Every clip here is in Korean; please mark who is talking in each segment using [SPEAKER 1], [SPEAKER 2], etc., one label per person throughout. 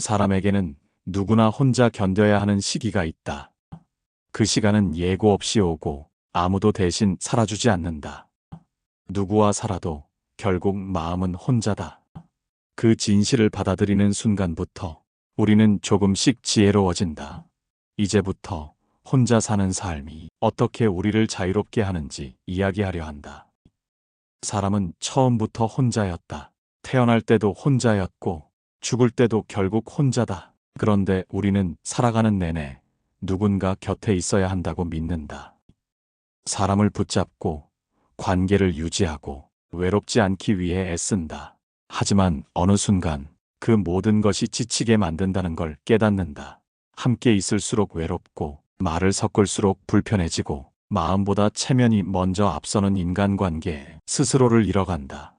[SPEAKER 1] 사람에게는 누구나 혼자 견뎌야 하는 시기가 있다. 그 시간은 예고 없이 오고 아무도 대신 살아주지 않는다. 누구와 살아도 결국 마음은 혼자다. 그 진실을 받아들이는 순간부터 우리는 조금씩 지혜로워진다. 이제부터 혼자 사는 삶이 어떻게 우리를 자유롭게 하는지 이야기하려 한다. 사람은 처음부터 혼자였다. 태어날 때도 혼자였고 죽을 때도 결국 혼자다. 그런데 우리는 살아가는 내내 누군가 곁에 있어야 한다고 믿는다. 사람을 붙잡고 관계를 유지하고 외롭지 않기 위해 애쓴다. 하지만 어느 순간 그 모든 것이 지치게 만든다는 걸 깨닫는다. 함께 있을수록 외롭고 말을 섞을수록 불편해지고 마음보다 체면이 먼저 앞서는 인간관계에 스스로를 잃어간다.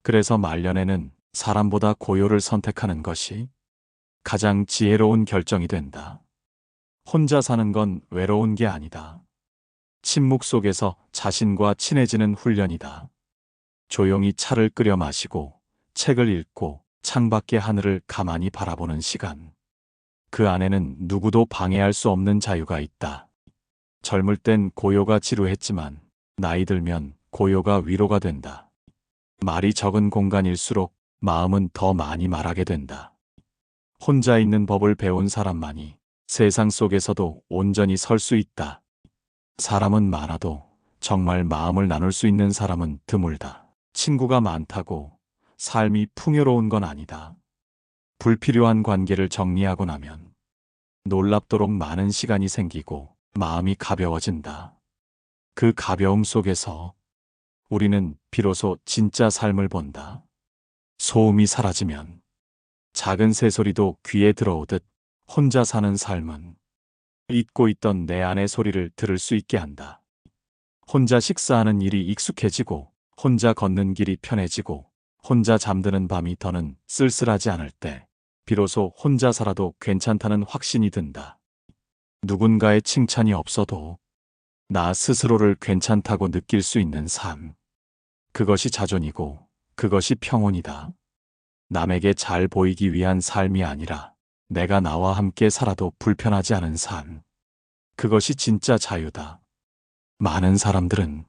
[SPEAKER 1] 그래서 말년에는 사람보다 고요를 선택하는 것이 가장 지혜로운 결정이 된다. 혼자 사는 건 외로운 게 아니다. 침묵 속에서 자신과 친해지는 훈련이다. 조용히 차를 끓여 마시고 책을 읽고 창밖의 하늘을 가만히 바라보는 시간. 그 안에는 누구도 방해할 수 없는 자유가 있다. 젊을 땐 고요가 지루했지만 나이 들면 고요가 위로가 된다. 말이 적은 공간일수록 마음은 더 많이 말하게 된다. 혼자 있는 법을 배운 사람만이 세상 속에서도 온전히 설 수 있다. 사람은 많아도 정말 마음을 나눌 수 있는 사람은 드물다. 친구가 많다고 삶이 풍요로운 건 아니다. 불필요한 관계를 정리하고 나면 놀랍도록 많은 시간이 생기고 마음이 가벼워진다. 그 가벼움 속에서 우리는 비로소 진짜 삶을 본다. 소음이 사라지면 작은 새소리도 귀에 들어오듯 혼자 사는 삶은 잊고 있던 내 안의 소리를 들을 수 있게 한다. 혼자 식사하는 일이 익숙해지고 혼자 걷는 길이 편해지고 혼자 잠드는 밤이 더는 쓸쓸하지 않을 때 비로소 혼자 살아도 괜찮다는 확신이 든다. 누군가의 칭찬이 없어도 나 스스로를 괜찮다고 느낄 수 있는 삶. 그것이 자존이고 그것이 평온이다. 남에게 잘 보이기 위한 삶이 아니라 내가 나와 함께 살아도 불편하지 않은 삶. 그것이 진짜 자유다. 많은 사람들은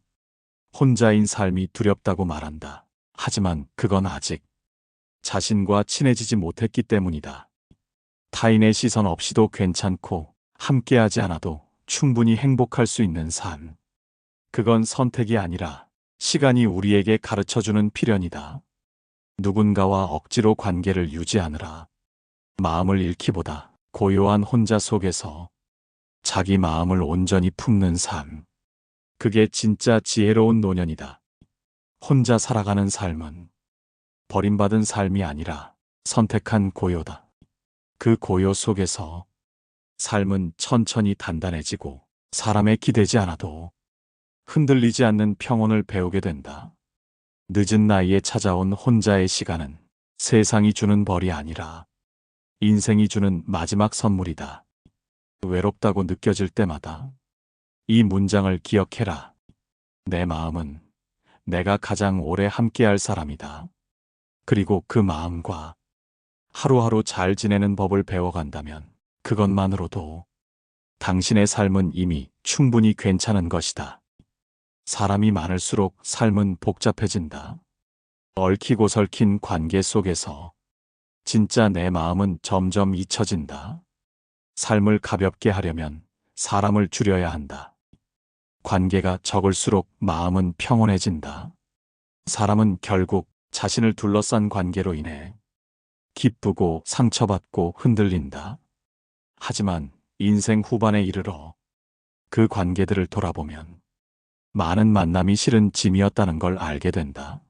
[SPEAKER 1] 혼자인 삶이 두렵다고 말한다. 하지만 그건 아직 자신과 친해지지 못했기 때문이다. 타인의 시선 없이도 괜찮고 함께하지 않아도 충분히 행복할 수 있는 삶. 그건 선택이 아니라 시간이 우리에게 가르쳐주는 필연이다. 누군가와 억지로 관계를 유지하느라 마음을 잃기보다 고요한 혼자 속에서 자기 마음을 온전히 품는 삶. 그게 진짜 지혜로운 노년이다. 혼자 살아가는 삶은 버림받은 삶이 아니라 선택한 고요다. 그 고요 속에서 삶은 천천히 단단해지고 사람에 기대지 않아도 흔들리지 않는 평온을 배우게 된다. 늦은 나이에 찾아온 혼자의 시간은 세상이 주는 벌이 아니라 인생이 주는 마지막 선물이다. 외롭다고 느껴질 때마다 이 문장을 기억해라. 내 마음은 내가 가장 오래 함께할 사람이다. 그리고 그 마음과 하루하루 잘 지내는 법을 배워간다면 그것만으로도 당신의 삶은 이미 충분히 괜찮은 것이다. 사람이 많을수록 삶은 복잡해진다. 얽히고 설킨 관계 속에서 진짜 내 마음은 점점 잊혀진다. 삶을 가볍게 하려면 사람을 줄여야 한다. 관계가 적을수록 마음은 평온해진다. 사람은 결국 자신을 둘러싼 관계로 인해 기쁘고 상처받고 흔들린다. 하지만 인생 후반에 이르러 그 관계들을 돌아보면 많은 만남이 실은 짐이었다는 걸 알게 된다.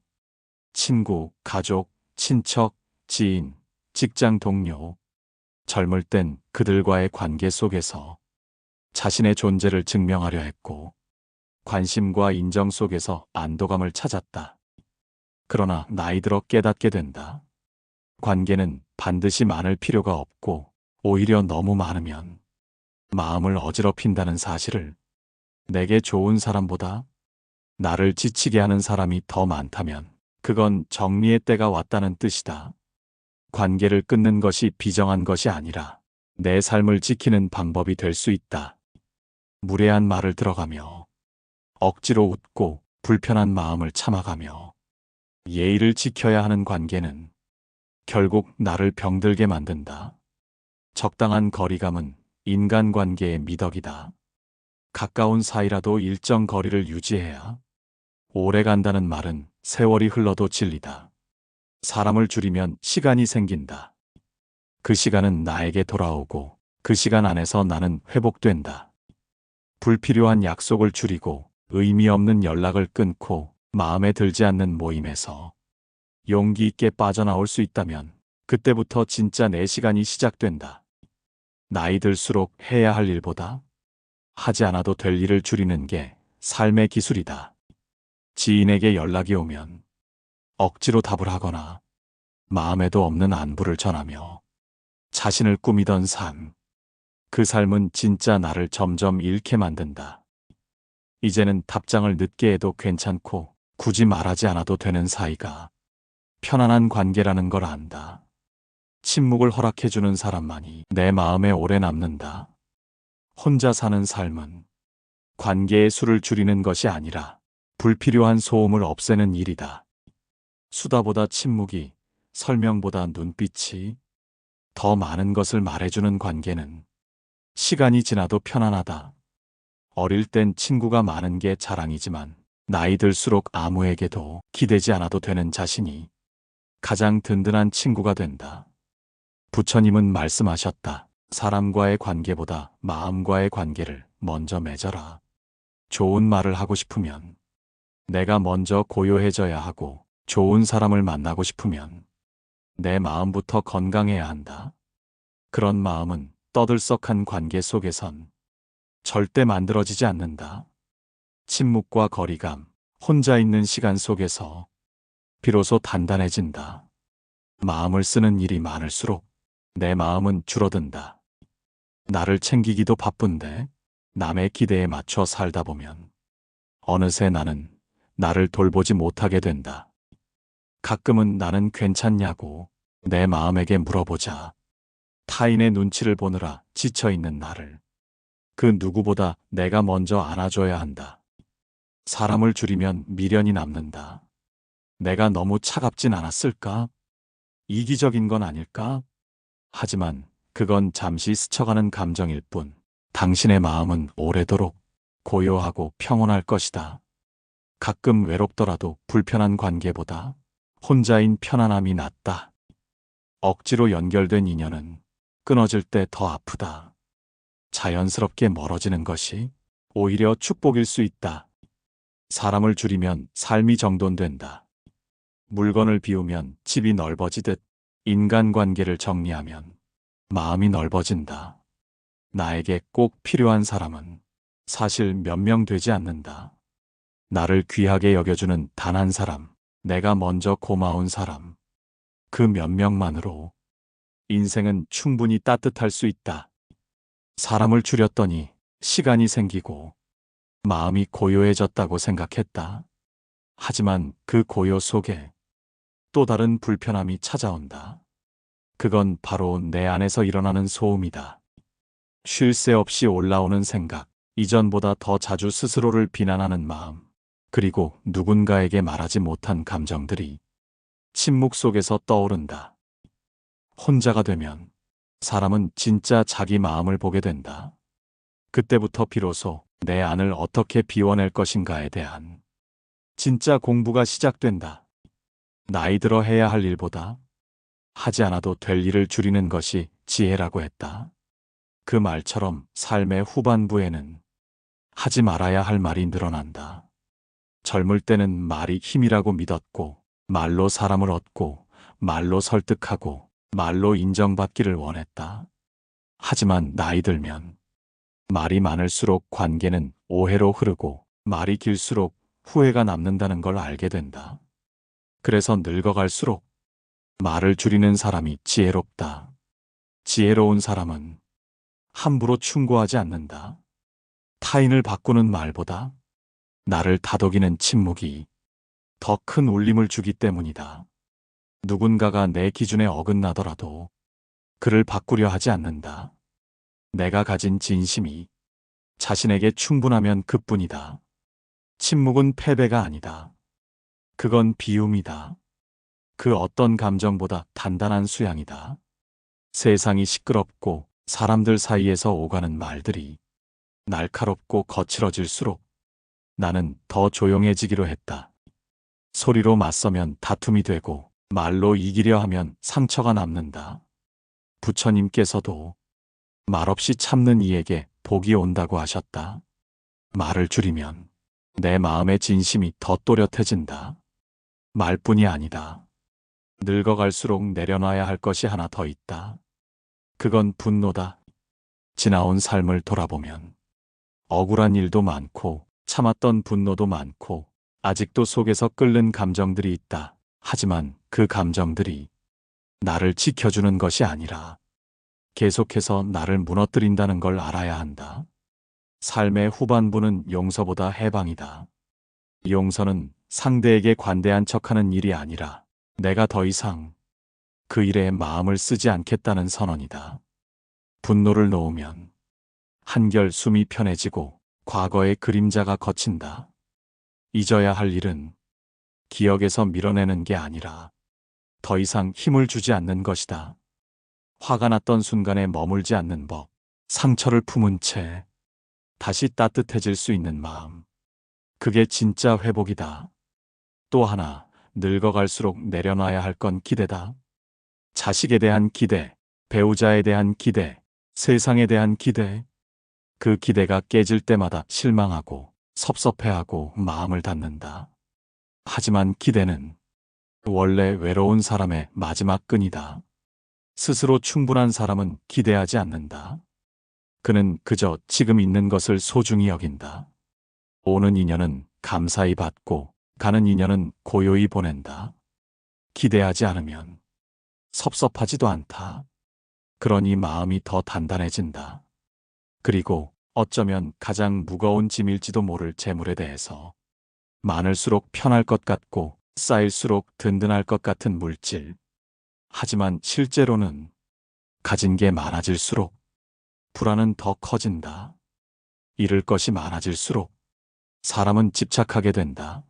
[SPEAKER 1] 친구, 가족, 친척, 지인, 직장 동료. 젊을 땐 그들과의 관계 속에서 자신의 존재를 증명하려 했고 관심과 인정 속에서 안도감을 찾았다. 그러나 나이 들어 깨닫게 된다. 관계는 반드시 많을 필요가 없고 오히려 너무 많으면 마음을 어지럽힌다는 사실을, 내게 좋은 사람보다 나를 지치게 하는 사람이 더 많다면 그건 정리의 때가 왔다는 뜻이다. 관계를 끊는 것이 비정한 것이 아니라 내 삶을 지키는 방법이 될 수 있다. 무례한 말을 들어가며 억지로 웃고 불편한 마음을 참아가며 예의를 지켜야 하는 관계는 결국 나를 병들게 만든다. 적당한 거리감은 인간관계의 미덕이다. 가까운 사이라도 일정 거리를 유지해야 오래 간다는 말은 세월이 흘러도 진리다. 사람을 줄이면 시간이 생긴다. 그 시간은 나에게 돌아오고 그 시간 안에서 나는 회복된다. 불필요한 약속을 줄이고 의미 없는 연락을 끊고 마음에 들지 않는 모임에서 용기 있게 빠져나올 수 있다면 그때부터 진짜 내 시간이 시작된다. 나이 들수록 해야 할 일보다 하지 않아도 될 일을 줄이는 게 삶의 기술이다. 지인에게 연락이 오면 억지로 답을 하거나 마음에도 없는 안부를 전하며 자신을 꾸미던 삶, 그 삶은 진짜 나를 점점 잃게 만든다. 이제는 답장을 늦게 해도 괜찮고 굳이 말하지 않아도 되는 사이가 편안한 관계라는 걸 안다. 침묵을 허락해주는 사람만이 내 마음에 오래 남는다. 혼자 사는 삶은 관계의 수를 줄이는 것이 아니라 불필요한 소음을 없애는 일이다. 수다보다 침묵이, 설명보다 눈빛이 더 많은 것을 말해주는 관계는 시간이 지나도 편안하다. 어릴 땐 친구가 많은 게 자랑이지만 나이 들수록 아무에게도 기대지 않아도 되는 자신이 가장 든든한 친구가 된다. 부처님은 말씀하셨다. 사람과의 관계보다 마음과의 관계를 먼저 맺어라. 좋은 말을 하고 싶으면 내가 먼저 고요해져야 하고 좋은 사람을 만나고 싶으면 내 마음부터 건강해야 한다. 그런 마음은 떠들썩한 관계 속에선 절대 만들어지지 않는다. 침묵과 거리감, 혼자 있는 시간 속에서 비로소 단단해진다. 마음을 쓰는 일이 많을수록 내 마음은 줄어든다. 나를 챙기기도 바쁜데 남의 기대에 맞춰 살다 보면 어느새 나는 나를 돌보지 못하게 된다. 가끔은 나는 괜찮냐고 내 마음에게 물어보자. 타인의 눈치를 보느라 지쳐있는 나를 그 누구보다 내가 먼저 안아줘야 한다. 사람을 줄이면 미련이 남는다. 내가 너무 차갑진 않았을까? 이기적인 건 아닐까? 하지만 그건 잠시 스쳐가는 감정일 뿐 당신의 마음은 오래도록 고요하고 평온할 것이다. 가끔 외롭더라도 불편한 관계보다 혼자인 편안함이 낫다. 억지로 연결된 인연은 끊어질 때 더 아프다. 자연스럽게 멀어지는 것이 오히려 축복일 수 있다. 사람을 줄이면 삶이 정돈된다. 물건을 비우면 집이 넓어지듯 인간관계를 정리하면 마음이 넓어진다. 나에게 꼭 필요한 사람은 사실 몇 명 되지 않는다. 나를 귀하게 여겨주는 단 한 사람, 내가 먼저 고마운 사람, 그 몇 명만으로 인생은 충분히 따뜻할 수 있다. 사람을 줄였더니 시간이 생기고 마음이 고요해졌다고 생각했다. 하지만 그 고요 속에 또 다른 불편함이 찾아온다. 그건 바로 내 안에서 일어나는 소음이다. 쉴 새 없이 올라오는 생각, 이전보다 더 자주 스스로를 비난하는 마음, 그리고 누군가에게 말하지 못한 감정들이 침묵 속에서 떠오른다. 혼자가 되면 사람은 진짜 자기 마음을 보게 된다. 그때부터 비로소 내 안을 어떻게 비워낼 것인가에 대한 진짜 공부가 시작된다. 나이 들어 해야 할 일보다 하지 않아도 될 일을 줄이는 것이 지혜라고 했다. 그 말처럼 삶의 후반부에는 하지 말아야 할 말이 늘어난다. 젊을 때는 말이 힘이라고 믿었고, 말로 사람을 얻고, 말로 설득하고, 말로 인정받기를 원했다. 하지만 나이 들면 말이 많을수록 관계는 오해로 흐르고, 말이 길수록 후회가 남는다는 걸 알게 된다. 그래서 늙어갈수록 말을 줄이는 사람이 지혜롭다. 지혜로운 사람은 함부로 충고하지 않는다. 타인을 바꾸는 말보다 나를 다독이는 침묵이 더 큰 울림을 주기 때문이다. 누군가가 내 기준에 어긋나더라도 그를 바꾸려 하지 않는다. 내가 가진 진심이 자신에게 충분하면 그뿐이다. 침묵은 패배가 아니다. 그건 비움이다. 그 어떤 감정보다 단단한 수양이다. 세상이 시끄럽고 사람들 사이에서 오가는 말들이 날카롭고 거칠어질수록 나는 더 조용해지기로 했다. 소리로 맞서면 다툼이 되고 말로 이기려 하면 상처가 남는다. 부처님께서도 말없이 참는 이에게 복이 온다고 하셨다. 말을 줄이면 내 마음의 진심이 더 또렷해진다. 말뿐이 아니다. 늙어갈수록 내려놔야 할 것이 하나 더 있다. 그건 분노다. 지나온 삶을 돌아보면 억울한 일도 많고 참았던 분노도 많고 아직도 속에서 끓는 감정들이 있다. 하지만 그 감정들이 나를 지켜주는 것이 아니라 계속해서 나를 무너뜨린다는 걸 알아야 한다. 삶의 후반부는 용서보다 해방이다. 용서는 상대에게 관대한 척하는 일이 아니라 내가 더 이상 그 일에 마음을 쓰지 않겠다는 선언이다. 분노를 놓으면 한결 숨이 편해지고 과거의 그림자가 걷힌다. 잊어야 할 일은 기억에서 밀어내는 게 아니라 더 이상 힘을 주지 않는 것이다. 화가 났던 순간에 머물지 않는 법, 상처를 품은 채 다시 따뜻해질 수 있는 마음. 그게 진짜 회복이다. 또 하나, 늙어갈수록 내려놔야 할 건 기대다. 자식에 대한 기대, 배우자에 대한 기대, 세상에 대한 기대. 그 기대가 깨질 때마다 실망하고 섭섭해하고 마음을 닫는다. 하지만 기대는 원래 외로운 사람의 마지막 끈이다. 스스로 충분한 사람은 기대하지 않는다. 그는 그저 지금 있는 것을 소중히 여긴다. 오는 인연은 감사히 받고 가는 인연은 고요히 보낸다. 기대하지 않으면 섭섭하지도 않다. 그러니 마음이 더 단단해진다. 그리고 어쩌면 가장 무거운 짐일지도 모를 재물에 대해서 많을수록 편할 것 같고 쌓일수록 든든할 것 같은 물질. 하지만 실제로는 가진 게 많아질수록 불안은 더 커진다. 잃을 것이 많아질수록 사람은 집착하게 된다.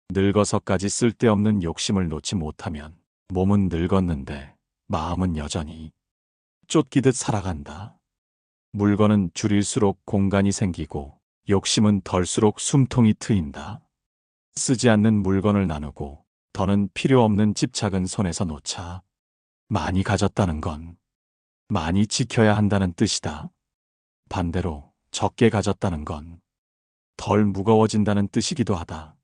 [SPEAKER 1] 늙어서까지 쓸데없는 욕심을 놓지 못하면 몸은 늙었는데 마음은 여전히 쫓기듯 살아간다. 물건은 줄일수록 공간이 생기고 욕심은 덜수록 숨통이 트인다. 쓰지 않는 물건을 나누고 더는 필요 없는 집착은 손에서 놓자. 많이 가졌다는 건 많이 지켜야 한다는 뜻이다. 반대로 적게 가졌다는 건 덜 무거워진다는 뜻이기도 하다.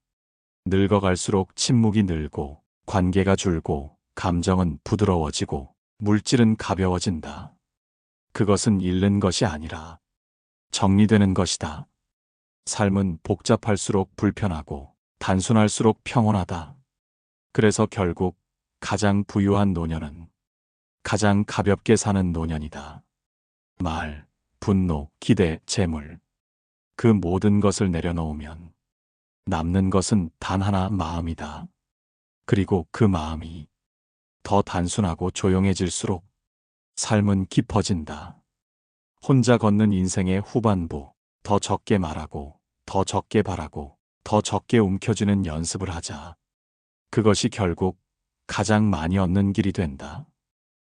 [SPEAKER 1] 늙어갈수록 침묵이 늘고 관계가 줄고 감정은 부드러워지고 물질은 가벼워진다. 그것은 잃는 것이 아니라 정리되는 것이다. 삶은 복잡할수록 불편하고 단순할수록 평온하다. 그래서 결국 가장 부유한 노년은 가장 가볍게 사는 노년이다. 말, 분노, 기대, 재물. 그 모든 것을 내려놓으면 남는 것은 단 하나 마음이다. 그리고 그 마음이 더 단순하고 조용해질수록 삶은 깊어진다. 혼자 걷는 인생의 후반부, 더 적게 말하고, 더 적게 바라고, 더 적게 움켜쥐는 연습을 하자. 그것이 결국 가장 많이 얻는 길이 된다.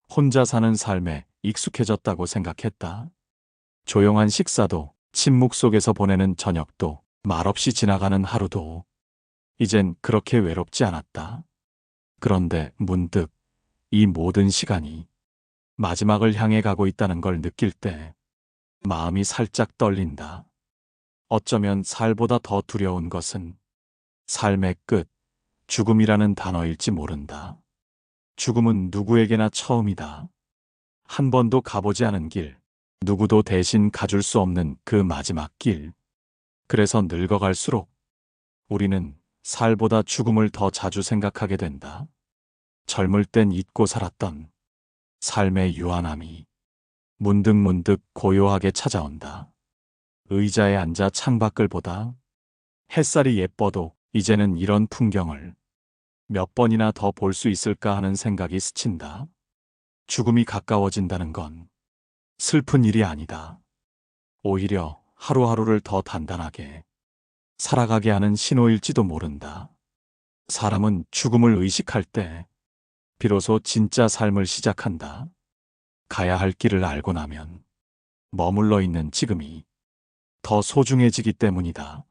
[SPEAKER 1] 혼자 사는 삶에 익숙해졌다고 생각했다. 조용한 식사도, 침묵 속에서 보내는 저녁도, 말없이 지나가는 하루도 이젠 그렇게 외롭지 않았다. 그런데 문득 이 모든 시간이 마지막을 향해 가고 있다는 걸 느낄 때 마음이 살짝 떨린다. 어쩌면 살보다 더 두려운 것은 삶의 끝, 죽음이라는 단어일지 모른다. 죽음은 누구에게나 처음이다. 한 번도 가보지 않은 길, 누구도 대신 가줄 수 없는 그 마지막 길. 그래서 늙어갈수록 우리는 살보다 죽음을 더 자주 생각하게 된다. 젊을 땐 잊고 살았던 삶의 유한함이 문득문득 고요하게 찾아온다. 의자에 앉아 창밖을 보다 햇살이 예뻐도 이제는 이런 풍경을 몇 번이나 더 볼 수 있을까 하는 생각이 스친다. 죽음이 가까워진다는 건 슬픈 일이 아니다. 오히려 하루하루를 더 단단하게 살아가게 하는 신호일지도 모른다. 사람은 죽음을 의식할 때 비로소 진짜 삶을 시작한다. 가야 할 길을 알고 나면 머물러 있는 지금이 더 소중해지기 때문이다.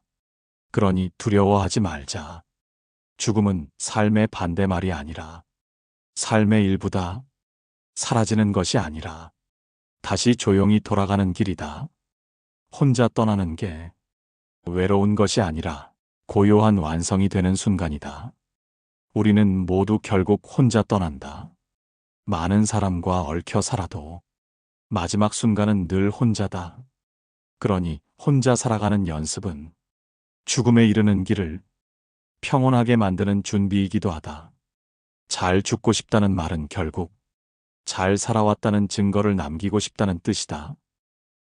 [SPEAKER 1] 그러니 두려워하지 말자. 죽음은 삶의 반대말이 아니라 삶의 일부다. 사라지는 것이 아니라 다시 조용히 돌아가는 길이다. 혼자 떠나는 게 외로운 것이 아니라 고요한 완성이 되는 순간이다. 우리는 모두 결국 혼자 떠난다. 많은 사람과 얽혀 살아도 마지막 순간은 늘 혼자다. 그러니 혼자 살아가는 연습은 죽음에 이르는 길을 평온하게 만드는 준비이기도 하다. 잘 죽고 싶다는 말은 결국 잘 살아왔다는 증거를 남기고 싶다는 뜻이다.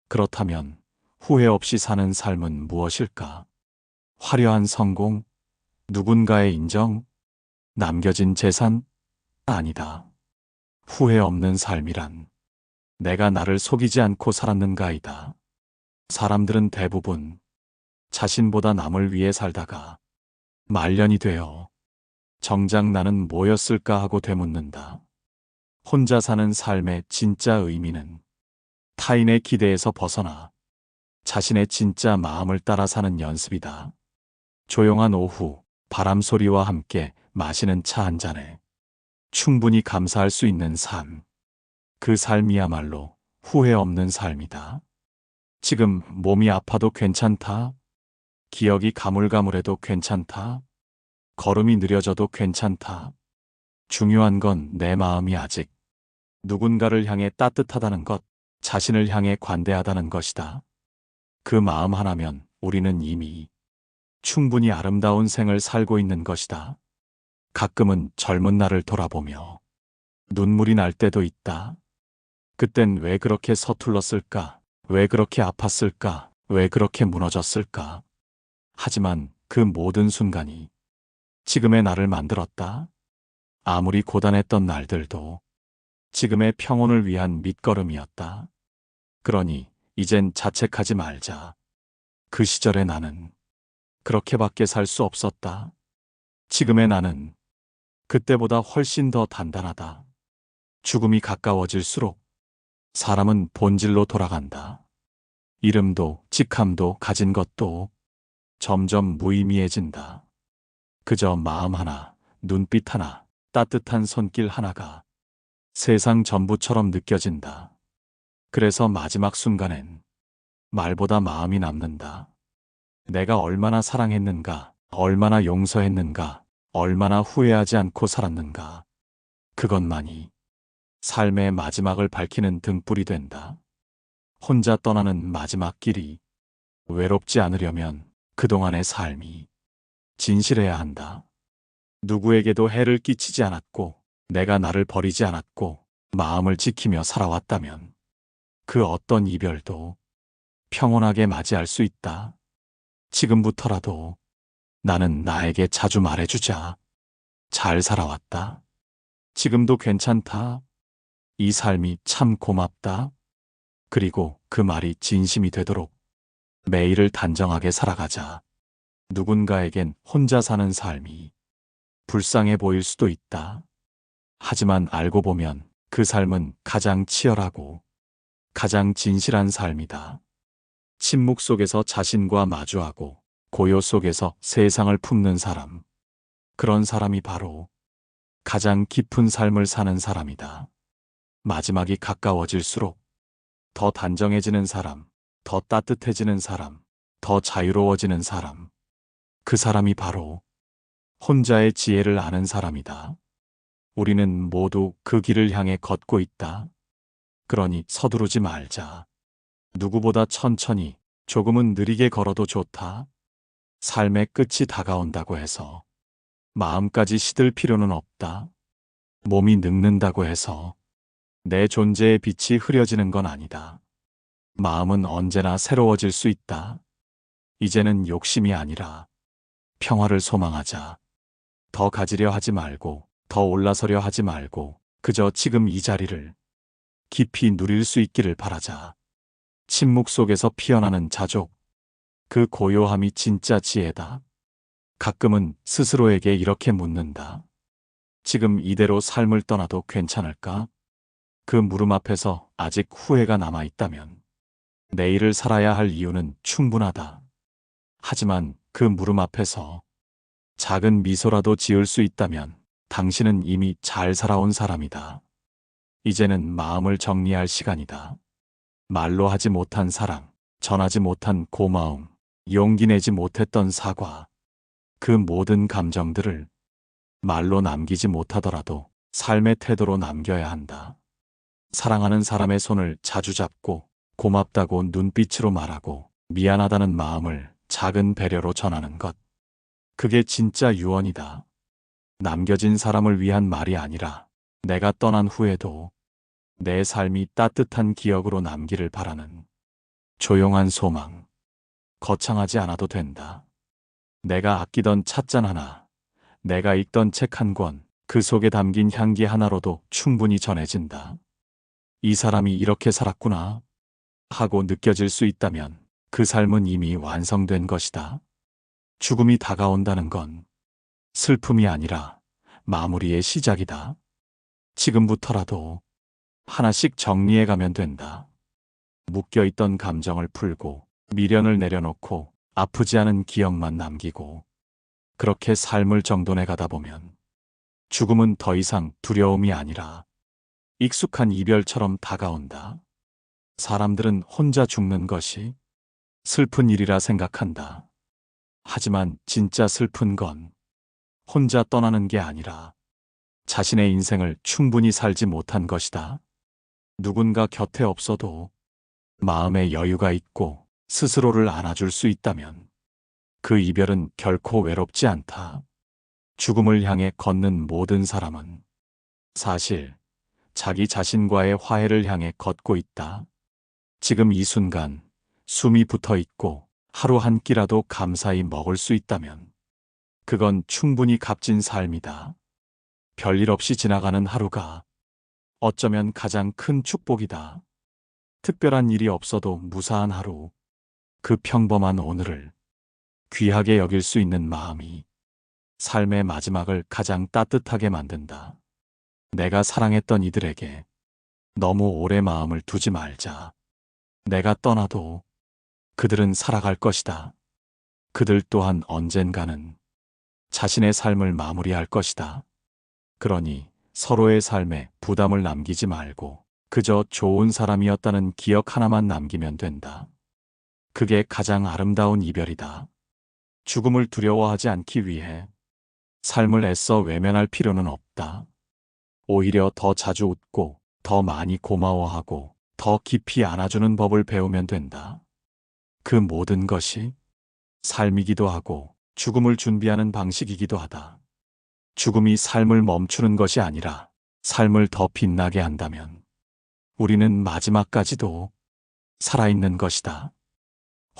[SPEAKER 1] 그렇다면 후회 없이 사는 삶은 무엇일까? 화려한 성공, 누군가의 인정, 남겨진 재산? 아니다. 후회 없는 삶이란 내가 나를 속이지 않고 살았는가이다. 사람들은 대부분 자신보다 남을 위해 살다가 말년이 되어 정작 나는 뭐였을까 하고 되묻는다. 혼자 사는 삶의 진짜 의미는 타인의 기대에서 벗어나 자신의 진짜 마음을 따라 사는 연습이다. 조용한 오후, 바람 소리와 함께 마시는 차 한 잔에 충분히 감사할 수 있는 삶. 그 삶이야말로 후회 없는 삶이다. 지금 몸이 아파도 괜찮다. 기억이 가물가물해도 괜찮다. 걸음이 느려져도 괜찮다. 중요한 건 내 마음이 아직 누군가를 향해 따뜻하다는 것, 자신을 향해 관대하다는 것이다. 그 마음 하나면 우리는 이미 충분히 아름다운 생을 살고 있는 것이다. 가끔은 젊은 나를 돌아보며 눈물이 날 때도 있다. 그땐 왜 그렇게 서툴렀을까? 왜 그렇게 아팠을까? 왜 그렇게 무너졌을까? 하지만 그 모든 순간이 지금의 나를 만들었다. 아무리 고단했던 날들도 지금의 평온을 위한 밑거름이었다. 그러니 이젠 자책하지 말자. 그 시절의 나는 그렇게밖에 살 수 없었다. 지금의 나는 그때보다 훨씬 더 단단하다. 죽음이 가까워질수록 사람은 본질로 돌아간다. 이름도 직함도 가진 것도 점점 무의미해진다. 그저 마음 하나, 눈빛 하나, 따뜻한 손길 하나가 세상 전부처럼 느껴진다. 그래서 마지막 순간엔 말보다 마음이 남는다. 내가 얼마나 사랑했는가, 얼마나 용서했는가, 얼마나 후회하지 않고 살았는가. 그것만이 삶의 마지막을 밝히는 등불이 된다. 혼자 떠나는 마지막 길이 외롭지 않으려면 그동안의 삶이 진실해야 한다. 누구에게도 해를 끼치지 않았고, 내가 나를 버리지 않았고, 마음을 지키며 살아왔다면 그 어떤 이별도 평온하게 맞이할 수 있다. 지금부터라도 나는 나에게 자주 말해주자. 잘 살아왔다. 지금도 괜찮다. 이 삶이 참 고맙다. 그리고 그 말이 진심이 되도록 매일을 단정하게 살아가자. 누군가에겐 혼자 사는 삶이 불쌍해 보일 수도 있다. 하지만 알고 보면 그 삶은 가장 치열하고 가장 진실한 삶이다. 침묵 속에서 자신과 마주하고 고요 속에서 세상을 품는 사람. 그런 사람이 바로 가장 깊은 삶을 사는 사람이다. 마지막이 가까워질수록 더 단정해지는 사람, 더 따뜻해지는 사람, 더 자유로워지는 사람. 그 사람이 바로 혼자의 지혜를 아는 사람이다. 우리는 모두 그 길을 향해 걷고 있다. 그러니 서두르지 말자. 누구보다 천천히, 조금은 느리게 걸어도 좋다. 삶의 끝이 다가온다고 해서 마음까지 시들 필요는 없다. 몸이 늙는다고 해서 내 존재의 빛이 흐려지는 건 아니다. 마음은 언제나 새로워질 수 있다. 이제는 욕심이 아니라 평화를 소망하자. 더 가지려 하지 말고, 더 올라서려 하지 말고, 그저 지금 이 자리를 깊이 누릴 수 있기를 바라자. 침묵 속에서 피어나는 자족. 그 고요함이 진짜 지혜다. 가끔은 스스로에게 이렇게 묻는다. 지금 이대로 삶을 떠나도 괜찮을까? 그 물음 앞에서 아직 후회가 남아 있다면 내일을 살아야 할 이유는 충분하다. 하지만 그 물음 앞에서 작은 미소라도 지을 수 있다면 당신은 이미 잘 살아온 사람이다. 이제는 마음을 정리할 시간이다. 말로 하지 못한 사랑, 전하지 못한 고마움, 용기 내지 못했던 사과, 그 모든 감정들을 말로 남기지 못하더라도 삶의 태도로 남겨야 한다. 사랑하는 사람의 손을 자주 잡고 고맙다고 눈빛으로 말하고 미안하다는 마음을 작은 배려로 전하는 것. 그게 진짜 유언이다. 남겨진 사람을 위한 말이 아니라 내가 떠난 후에도 내 삶이 따뜻한 기억으로 남기를 바라는 조용한 소망. 거창하지 않아도 된다. 내가 아끼던 찻잔 하나, 내가 읽던 책 한 권, 그 속에 담긴 향기 하나로도 충분히 전해진다. 이 사람이 이렇게 살았구나 하고 느껴질 수 있다면 그 삶은 이미 완성된 것이다. 죽음이 다가온다는 건 슬픔이 아니라 마무리의 시작이다. 지금부터라도 하나씩 정리해가면 된다. 묶여있던 감정을 풀고 미련을 내려놓고 아프지 않은 기억만 남기고 그렇게 삶을 정돈해 가다 보면 죽음은 더 이상 두려움이 아니라 익숙한 이별처럼 다가온다. 사람들은 혼자 죽는 것이 슬픈 일이라 생각한다. 하지만 진짜 슬픈 건 혼자 떠나는 게 아니라 자신의 인생을 충분히 살지 못한 것이다. 누군가 곁에 없어도 마음에 여유가 있고 스스로를 안아줄 수 있다면 그 이별은 결코 외롭지 않다. 죽음을 향해 걷는 모든 사람은 사실 자기 자신과의 화해를 향해 걷고 있다. 지금 이 순간 숨이 붙어 있고 하루 한 끼라도 감사히 먹을 수 있다면 그건 충분히 값진 삶이다. 별일 없이 지나가는 하루가 어쩌면 가장 큰 축복이다. 특별한 일이 없어도 무사한 하루, 그 평범한 오늘을 귀하게 여길 수 있는 마음이 삶의 마지막을 가장 따뜻하게 만든다. 내가 사랑했던 이들에게 너무 오래 마음을 두지 말자. 내가 떠나도 그들은 살아갈 것이다. 그들 또한 언젠가는 자신의 삶을 마무리할 것이다. 그러니 서로의 삶에 부담을 남기지 말고 그저 좋은 사람이었다는 기억 하나만 남기면 된다. 그게 가장 아름다운 이별이다. 죽음을 두려워하지 않기 위해 삶을 애써 외면할 필요는 없다. 오히려 더 자주 웃고 더 많이 고마워하고 더 깊이 안아주는 법을 배우면 된다. 그 모든 것이 삶이기도 하고 죽음을 준비하는 방식이기도 하다. 죽음이 삶을 멈추는 것이 아니라 삶을 더 빛나게 한다면 우리는 마지막까지도 살아있는 것이다.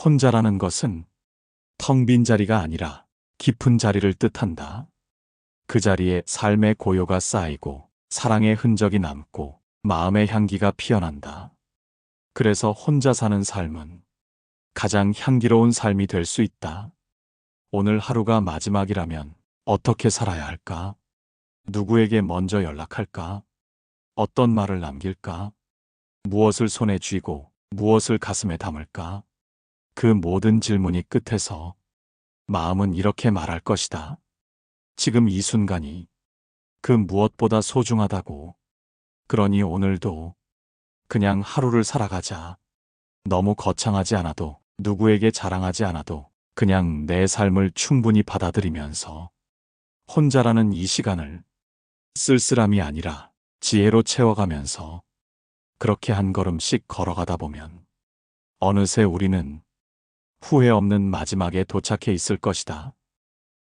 [SPEAKER 1] 혼자라는 것은 텅 빈 자리가 아니라 깊은 자리를 뜻한다. 그 자리에 삶의 고요가 쌓이고 사랑의 흔적이 남고 마음의 향기가 피어난다. 그래서 혼자 사는 삶은 가장 향기로운 삶이 될 수 있다. 오늘 하루가 마지막이라면 어떻게 살아야 할까? 누구에게 먼저 연락할까? 어떤 말을 남길까? 무엇을 손에 쥐고 무엇을 가슴에 담을까? 그 모든 질문이 끝에서 마음은 이렇게 말할 것이다. 지금 이 순간이 그 무엇보다 소중하다고. 그러니 오늘도 그냥 하루를 살아가자. 너무 거창하지 않아도 누구에게 자랑하지 않아도 그냥 내 삶을 충분히 받아들이면서 혼자라는 이 시간을 쓸쓸함이 아니라 지혜로 채워가면서 그렇게 한 걸음씩 걸어가다 보면 어느새 우리는 후회 없는 마지막에 도착해 있을 것이다.